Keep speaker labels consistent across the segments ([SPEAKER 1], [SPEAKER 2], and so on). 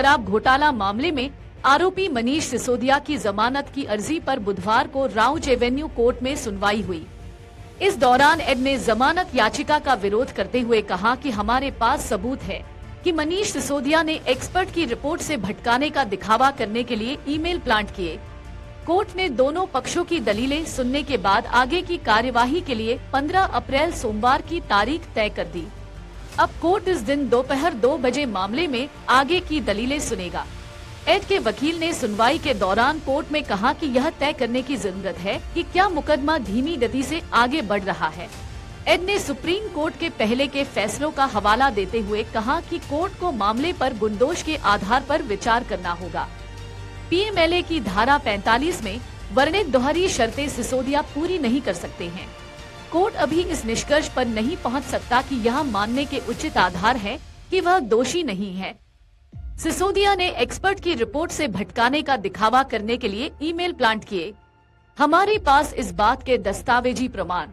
[SPEAKER 1] शराब घोटाला मामले में आरोपी मनीष सिसोदिया की जमानत की अर्जी पर बुधवार को राउज एवेन्यू कोर्ट में सुनवाई हुई। इस दौरान एड ने जमानत याचिका का विरोध करते हुए कहा कि हमारे पास सबूत है कि मनीष सिसोदिया ने एक्सपर्ट की रिपोर्ट से भटकाने का दिखावा करने के लिए ईमेल प्लांट किए। कोर्ट ने दोनों पक्षों की दलीलें सुनने के बाद आगे की कार्यवाही के लिए 15 अप्रैल सोमवार की तारीख तय कर दी। अब कोर्ट इस दिन दोपहर 2 बजे मामले में आगे की दलीलें सुनेगा। एड के वकील ने सुनवाई के दौरान कोर्ट में कहा कि यह तय करने की जरूरत है कि क्या मुकदमा धीमी गति से आगे बढ़ रहा है। एड ने सुप्रीम कोर्ट के पहले के फैसलों का हवाला देते हुए कहा कि कोर्ट को मामले पर गुणदोष के आधार पर विचार करना होगा। पीएमएलए की धारा 45 में वर्णित दोहरी शर्तें सिसोदिया पूरी नहीं कर सकते हैं। कोर्ट अभी इस निष्कर्ष पर नहीं पहुंच सकता कि यह मानने के उचित आधार है कि वह दोषी नहीं है। सिसोदिया ने एक्सपर्ट की रिपोर्ट से भटकाने का दिखावा करने के लिए ईमेल प्लांट किए। हमारे पास इस बात के दस्तावेजी प्रमाण,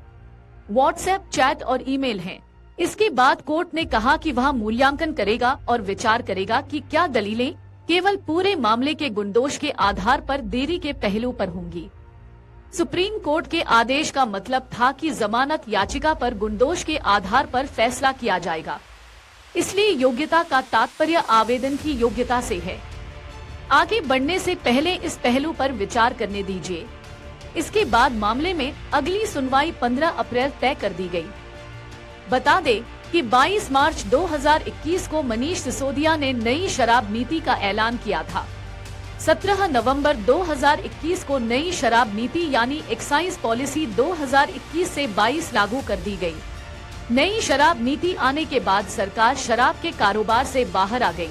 [SPEAKER 1] व्हाट्सएप चैट और ईमेल हैं। इसके बाद कोर्ट ने कहा कि वह मूल्यांकन करेगा और विचार करेगा कि क्या दलीलें केवल पूरे मामले के गुणदोष के आधार पर देरी के पहलू पर होंगी। सुप्रीम कोर्ट के आदेश का मतलब था कि जमानत याचिका पर गुणदोष के आधार पर फैसला किया जाएगा, इसलिए योग्यता का तात्पर्य आवेदन की योग्यता से है। आगे बढ़ने से पहले इस पहलू पर विचार करने दीजिए। इसके बाद मामले में अगली सुनवाई 15 अप्रैल तय कर दी गई। बता दें कि 22 मार्च 2021 को मनीष सिसोदिया ने नई शराब नीति का ऐलान किया था। 17 नवंबर 2021 को नई शराब नीति यानी एक्साइज पॉलिसी 2021 से 22 लागू कर दी गई। नई शराब नीति आने के बाद सरकार शराब के कारोबार से बाहर आ गई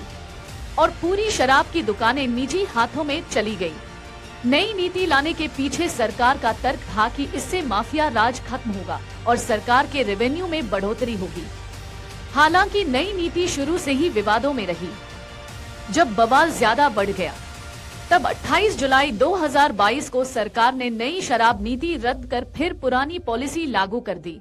[SPEAKER 1] और पूरी शराब की दुकानें निजी हाथों में चली गई। नई नीति लाने के पीछे सरकार का तर्क था कि इससे माफिया राज खत्म होगा और सरकार के रेवेन्यू में बढ़ोतरी होगी। हालांकि नई नीति शुरू से ही विवादों में रही। जब बवाल ज्यादा बढ़ गया तब 28 जुलाई 2022 को सरकार ने नई शराब नीति रद्द कर फिर पुरानी पॉलिसी लागू कर दी।